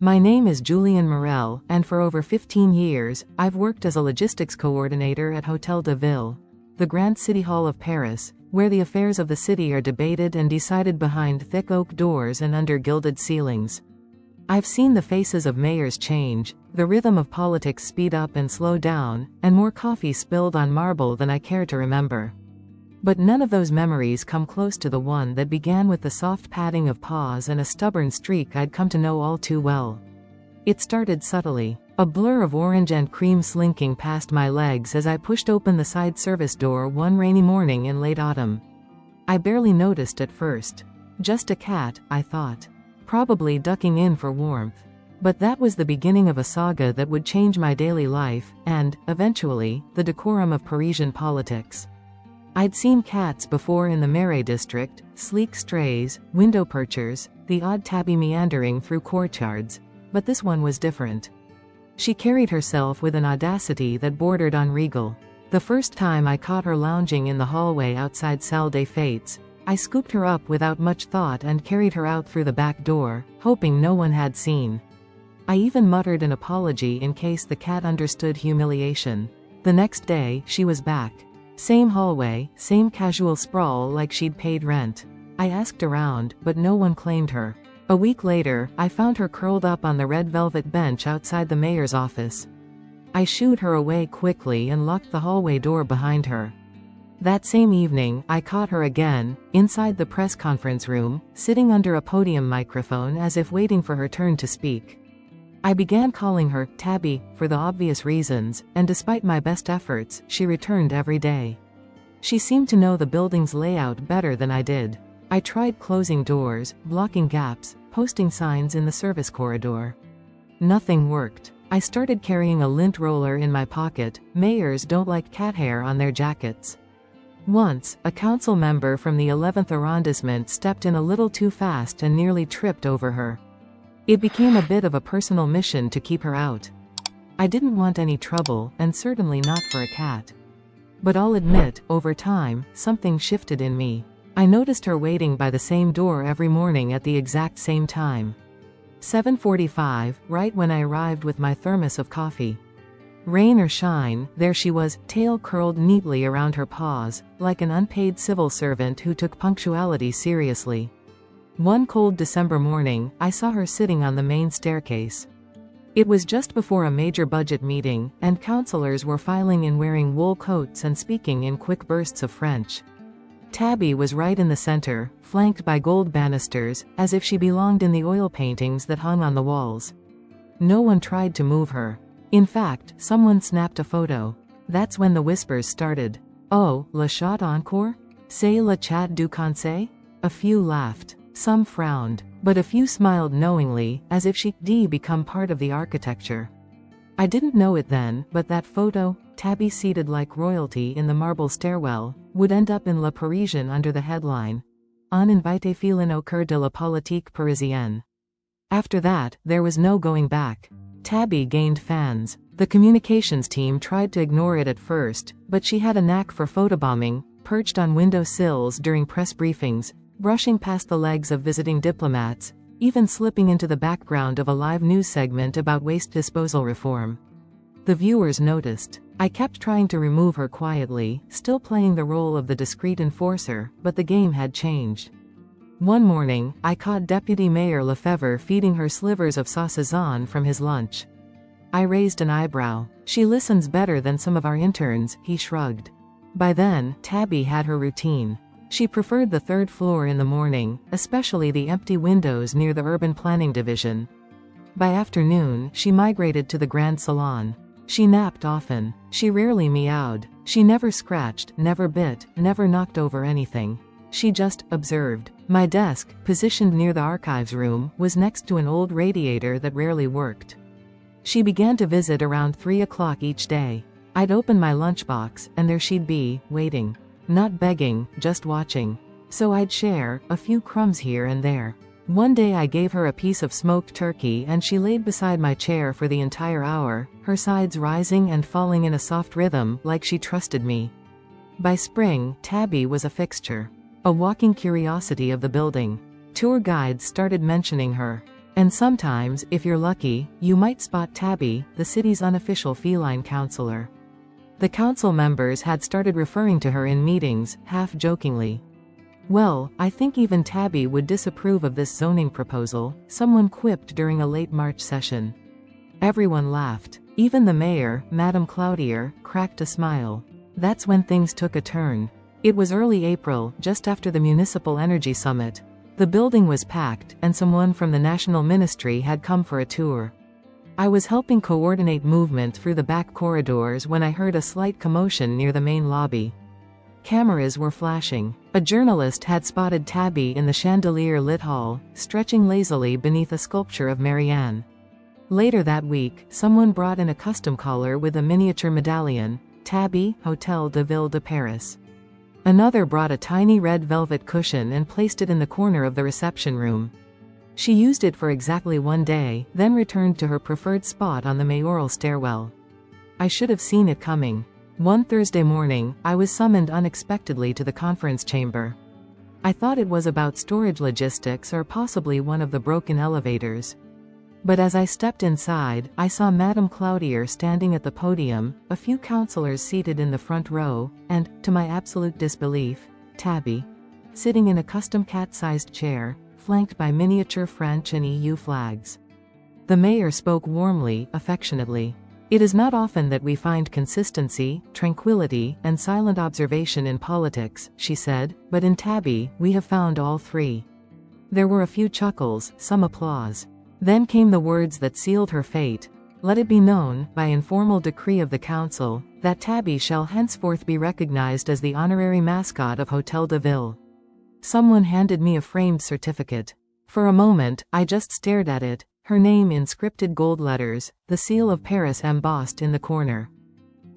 My name is Julian Morel, and for over 15 years, I've worked as a logistics coordinator at Hôtel de Ville, the Grand City Hall of Paris, where the affairs of the city are debated and decided behind thick oak doors and under gilded ceilings. I've seen the faces of mayors change, the rhythm of politics speed up and slow down, and more coffee spilled on marble than I care to remember. But none of those memories come close to the one that began with the soft padding of paws and a stubborn streak I'd come to know all too well. It started subtly, a blur of orange and cream slinking past my legs as I pushed open the side service door one rainy morning in late autumn. I barely noticed at first. Just a cat, I thought. Probably ducking in for warmth. But that was the beginning of a saga that would change my daily life, and, eventually, the decorum of Parisian politics. I'd seen cats before in the Marais district, sleek strays, window perchers, the odd tabby meandering through courtyards, but this one was different. She carried herself with an audacity that bordered on regal. The first time I caught her lounging in the hallway outside Salle des Fêtes, I scooped her up without much thought and carried her out through the back door, hoping no one had seen. I even muttered an apology in case the cat understood humiliation. The next day, she was back. Same hallway, same casual sprawl like she'd paid rent. I asked around, but no one claimed her. A week later, I found her curled up on the red velvet bench outside the mayor's office. I shooed her away quickly and locked the hallway door behind her. That same evening, I caught her again, inside the press conference room, sitting under a podium microphone as if waiting for her turn to speak. I began calling her Tabby, for the obvious reasons, and despite my best efforts, she returned every day. She seemed to know the building's layout better than I did. I tried closing doors, blocking gaps, posting signs in the service corridor. Nothing worked. I started carrying a lint roller in my pocket. Mayors don't like cat hair on their jackets. Once, a council member from the 11th arrondissement stepped in a little too fast and nearly tripped over her. It became a bit of a personal mission to keep her out. I didn't want any trouble, and certainly not for a cat. But I'll admit, over time, something shifted in me. I noticed her waiting by the same door every morning at the exact same time. 7:45, right when I arrived with my thermos of coffee. Rain or shine, there she was, tail curled neatly around her paws, like an unpaid civil servant who took punctuality seriously. One cold December morning, I saw her sitting on the main staircase. It was just before a major budget meeting, and councillors were filing in wearing wool coats and speaking in quick bursts of French. Tabby was right in the center, flanked by gold banisters, as if she belonged in the oil paintings that hung on the walls. No one tried to move her. In fact, someone snapped a photo. That's when the whispers started. Oh, le chat encore? C'est le chat du conseil? A few laughed. Some frowned. But a few smiled knowingly, as if she'd become part of the architecture. I didn't know it then, but that photo, Tabby seated like royalty in the marble stairwell, would end up in Le Parisien under the headline, Un invité feline au cœur de la politique parisienne. After that, there was no going back. Tabby gained fans. The communications team tried to ignore it at first, but she had a knack for photobombing, perched on window sills during press briefings, brushing past the legs of visiting diplomats, even slipping into the background of a live news segment about waste disposal reform. The viewers noticed. I kept trying to remove her quietly, still playing the role of the discreet enforcer, but the game had changed. One morning, I caught Deputy Mayor Lefebvre feeding her slivers of saucisson from his lunch. I raised an eyebrow. She listens better than some of our interns, he shrugged. By then, Tabby had her routine. She preferred the third floor in the morning, especially the empty windows near the urban planning division. By afternoon, she migrated to the Grand Salon. She napped often. She rarely meowed. She never scratched, never bit, never knocked over anything. She just observed. My desk, positioned near the archives room, was next to an old radiator that rarely worked. She began to visit around 3 o'clock each day. I'd open my lunchbox, and there she'd be, waiting. Not begging, just watching. So I'd share, a few crumbs here and there. One day I gave her a piece of smoked turkey and she laid beside my chair for the entire hour, her sides rising and falling in a soft rhythm, like she trusted me. By spring, Tabby was a fixture. A walking curiosity of the building. Tour guides started mentioning her. And sometimes, if you're lucky, you might spot Tabby, the city's unofficial feline counselor. The council members had started referring to her in meetings, half-jokingly. "Well, I think even Tabby would disapprove of this zoning proposal," someone quipped during a late March session. Everyone laughed. Even the mayor, Madame Cloutier, cracked a smile. That's when things took a turn. It was early April, just after the Municipal Energy Summit. The building was packed, and someone from the National Ministry had come for a tour. I was helping coordinate movement through the back corridors when I heard a slight commotion near the main lobby. Cameras were flashing. A journalist had spotted Tabby in the chandelier-lit hall, stretching lazily beneath a sculpture of Marianne. Later that week, someone brought in a custom collar with a miniature medallion, Tabby, Hôtel de Ville de Paris. Another brought a tiny red velvet cushion and placed it in the corner of the reception room. She used it for exactly one day, then returned to her preferred spot on the mayoral stairwell. I should have seen it coming. One Thursday morning, I was summoned unexpectedly to the conference chamber. I thought it was about storage logistics or possibly one of the broken elevators. But as I stepped inside, I saw Madame Cloutier standing at the podium, a few councillors seated in the front row, and, to my absolute disbelief, Tabby, sitting in a custom cat-sized chair, flanked by miniature French and EU flags. The mayor spoke warmly, affectionately. "It is not often that we find consistency, tranquility, and silent observation in politics," she said, "but in Tabby, we have found all three." There were a few chuckles, some applause. Then came the words that sealed her fate. "Let it be known, by informal decree of the council, that Tabby shall henceforth be recognized as the honorary mascot of Hôtel de Ville." Someone handed me a framed certificate. For a moment, I just stared at it, her name in scripted gold letters, the seal of Paris embossed in the corner.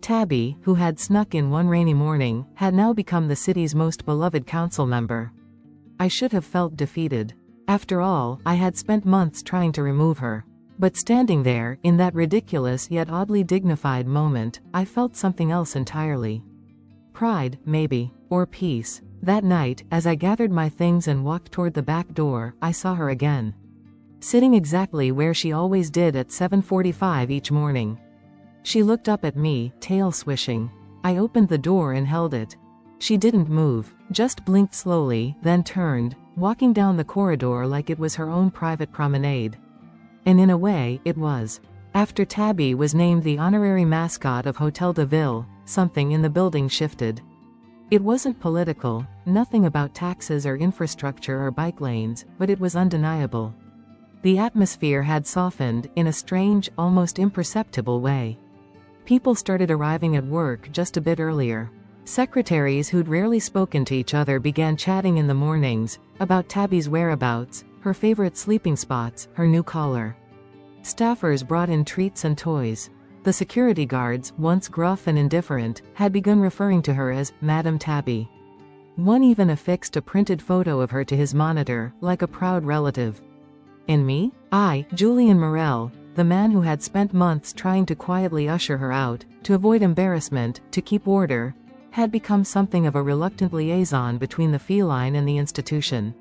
Tabby, who had snuck in one rainy morning, had now become the city's most beloved council member. I should have felt defeated. After all, I had spent months trying to remove her. But standing there, in that ridiculous yet oddly dignified moment, I felt something else entirely. Pride, maybe. Or peace. That night, as I gathered my things and walked toward the back door, I saw her again. Sitting exactly where she always did at 7:45 each morning. She looked up at me, tail swishing. I opened the door and held it. She didn't move, just blinked slowly, then turned, walking down the corridor like it was her own private promenade. And in a way, it was. After Tabby was named the honorary mascot of Hôtel de Ville, something in the building shifted. It wasn't political, nothing about taxes or infrastructure or bike lanes, but it was undeniable. The atmosphere had softened, in a strange, almost imperceptible way. People started arriving at work just a bit earlier. Secretaries who'd rarely spoken to each other began chatting in the mornings, about Tabby's whereabouts, her favorite sleeping spots, her new collar. Staffers brought in treats and toys. The security guards, once gruff and indifferent, had begun referring to her as Madame Tabby. One even affixed a printed photo of her to his monitor, like a proud relative. And me? I, Julien Morel, the man who had spent months trying to quietly usher her out, to avoid embarrassment, to keep order, had become something of a reluctant liaison between the feline and the institution.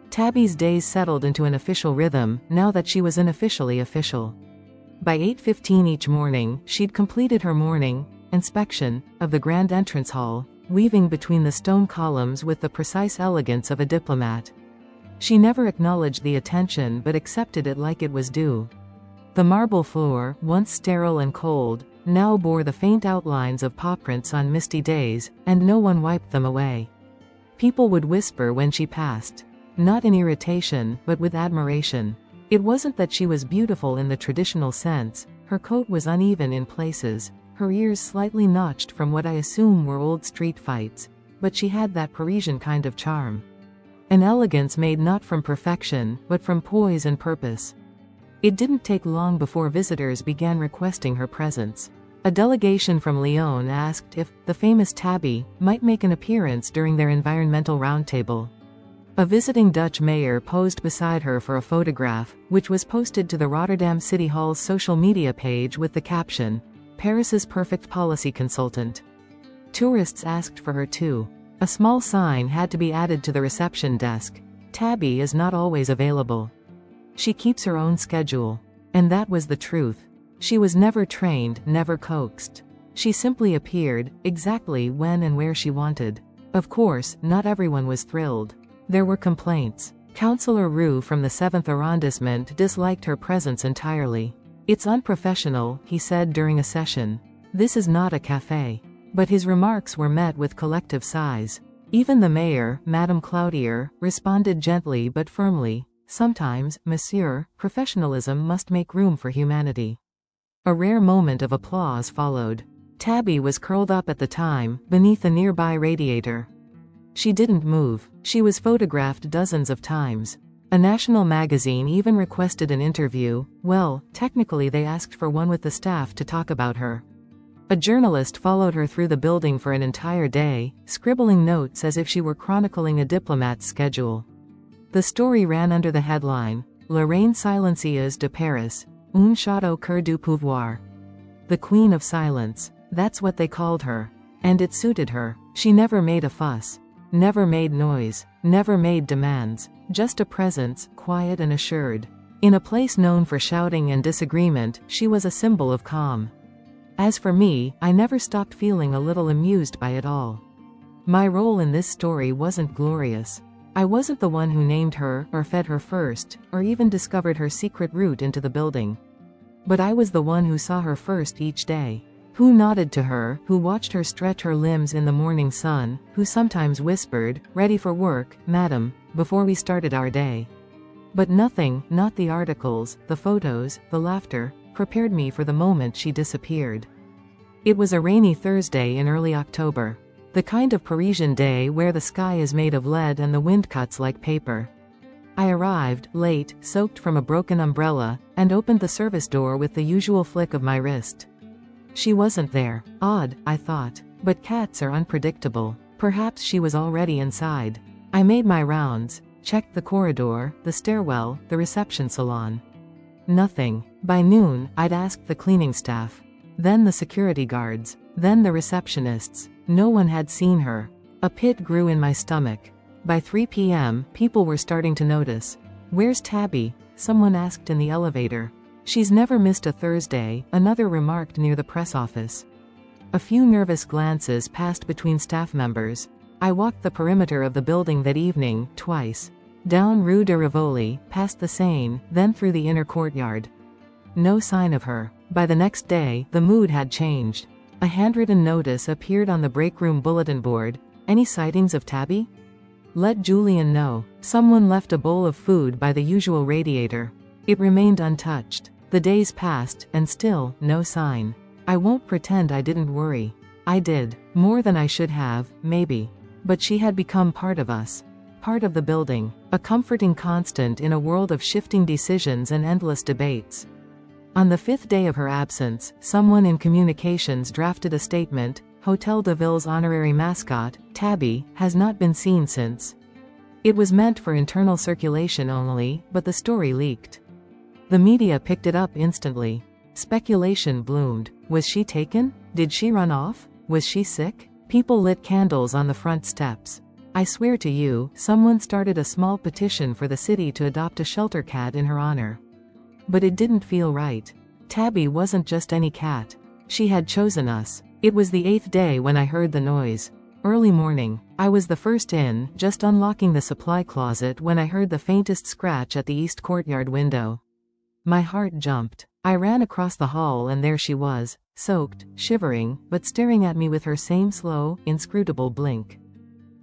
Tabby's days settled into an official rhythm, now that she was unofficially official. By 8:15 each morning, she'd completed her morning inspection of the grand entrance hall, weaving between the stone columns with the precise elegance of a diplomat. She never acknowledged the attention but accepted it like it was due. The marble floor, once sterile and cold, now bore the faint outlines of paw prints on misty days, and no one wiped them away. People would whisper when she passed. Not in irritation, but with admiration. It wasn't that she was beautiful in the traditional sense. Her coat was uneven in places, her ears slightly notched from what I assume were old street fights, but she had that Parisian kind of charm. An elegance made not from perfection, but from poise and purpose. It didn't take long before visitors began requesting her presence. A delegation from Lyon asked if the famous Tabby might make an appearance during their environmental roundtable. A visiting Dutch mayor posed beside her for a photograph, which was posted to the Rotterdam City Hall's social media page with the caption, "Paris's perfect policy consultant." Tourists asked for her too. A small sign had to be added to the reception desk. "Tabby is not always available." She keeps her own schedule. And that was the truth. She was never trained, never coaxed. She simply appeared, exactly when and where she wanted. Of course, not everyone was thrilled. There were complaints. Councillor Roux from the 7th arrondissement disliked her presence entirely. "It's unprofessional," he said during a session. "This is not a café." But his remarks were met with collective sighs. Even the mayor, Madame Cloutier, responded gently but firmly. "Sometimes, monsieur, professionalism must make room for humanity." A rare moment of applause followed. Tabby was curled up at the time, beneath a nearby radiator. She didn't move. She was photographed dozens of times. A national magazine even requested an interview. Well, technically they asked for one with the staff to talk about her. A journalist followed her through the building for an entire day, scribbling notes as if she were chronicling a diplomat's schedule. The story ran under the headline, "La Reine Silencieuse de Paris, un château cœur du pouvoir." The Queen of Silence. That's what they called her. And it suited her. She never made a fuss. Never made noise. Never made demands. Just a presence, quiet and assured. In a place known for shouting and disagreement, she was a symbol of calm. As for me, I never stopped feeling a little amused by it all. My role in this story wasn't glorious. I wasn't the one who named her, or fed her first, or even discovered her secret route into the building. But I was the one who saw her first each day. Who nodded to her, who watched her stretch her limbs in the morning sun, who sometimes whispered, "Ready for work, madam," before we started our day. But nothing, not the articles, the photos, the laughter, prepared me for the moment she disappeared. It was a rainy Thursday in early October. The kind of Parisian day where the sky is made of lead and the wind cuts like paper. I arrived, late, soaked from a broken umbrella, and opened the service door with the usual flick of my wrist. She wasn't there. Odd, I thought. But cats are unpredictable. Perhaps she was already inside. I made my rounds, checked the corridor, the stairwell, the reception salon. Nothing. By noon, I'd asked the cleaning staff. Then the security guards. Then the receptionists. No one had seen her. A pit grew in my stomach. By 3 p.m., people were starting to notice. "Where's Tabby?" someone asked in the elevator. "She's never missed a Thursday," another remarked near the press office. A few nervous glances passed between staff members. I walked the perimeter of the building that evening, twice. Down Rue de Rivoli, past the Seine, then through the inner courtyard. No sign of her. By the next day, the mood had changed. A handwritten notice appeared on the break room bulletin board. "Any sightings of Tabby? Let Julian know." Someone left a bowl of food by the usual radiator. It remained untouched. The days passed, and still, no sign. I won't pretend I didn't worry. I did. More than I should have, maybe. But she had become part of us. Part of the building. A comforting constant in a world of shifting decisions and endless debates. On the 5th day of her absence, someone in communications drafted a statement. Hotel de Ville's honorary mascot, Tabby, has not been seen since. It was meant for internal circulation only, but the story leaked. The media picked it up instantly. Speculation bloomed. Was she taken? Did she run off? Was she sick? People lit candles on the front steps. I swear to you, someone started a small petition for the city to adopt a shelter cat in her honor. But it didn't feel right. Tabby wasn't just any cat. She had chosen us. It was the 8th day when I heard the noise. Early morning. I was the first in, just unlocking the supply closet when I heard the faintest scratch at the east courtyard window. My heart jumped. I ran across the hall and there she was, soaked, shivering, but staring at me with her same slow, inscrutable blink.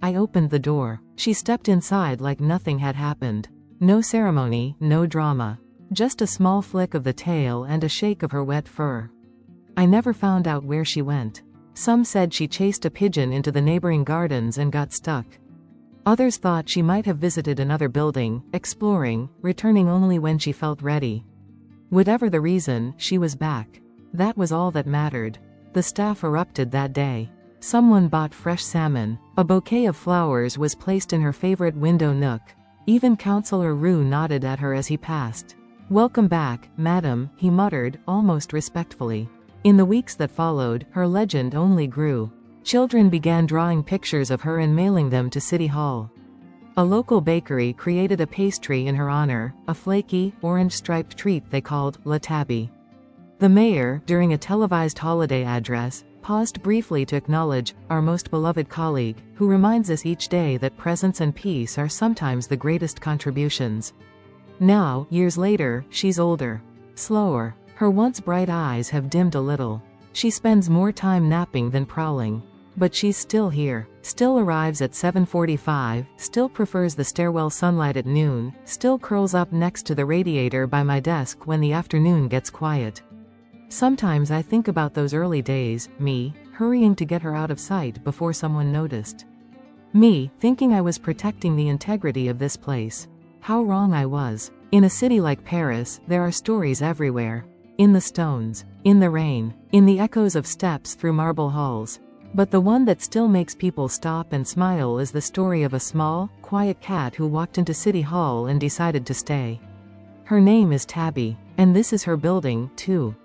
I opened the door. She stepped inside like nothing had happened. No ceremony, no drama. Just a small flick of the tail and a shake of her wet fur. I never found out where she went. Some said she chased a pigeon into the neighboring gardens and got stuck. Others thought she might have visited another building, exploring, returning only when she felt ready. Whatever the reason, she was back. That was all that mattered. The staff erupted that day. Someone bought fresh salmon. A bouquet of flowers was placed in her favorite window nook. Even Councillor Roux nodded at her as he passed. "Welcome back, madam," he muttered, almost respectfully. In the weeks that followed, her legend only grew. Children began drawing pictures of her and mailing them to City Hall. A local bakery created a pastry in her honor, a flaky, orange-striped treat they called La Tabby. The mayor, during a televised holiday address, paused briefly to acknowledge our most beloved colleague, who reminds us each day that presence and peace are sometimes the greatest contributions. Now, years later, she's older. Slower. Her once bright eyes have dimmed a little. She spends more time napping than prowling. But she's still here. Still arrives at 7:45, still prefers the stairwell sunlight at noon, still curls up next to the radiator by my desk when the afternoon gets quiet. Sometimes I think about those early days, me, hurrying to get her out of sight before someone noticed. Me, thinking I was protecting the integrity of this place. How wrong I was. In a city like Paris, there are stories everywhere. In the stones, in the rain, in the echoes of steps through marble halls. But the one that still makes people stop and smile is the story of a small, quiet cat who walked into City Hall and decided to stay. Her name is Tabby, and this is her building, too.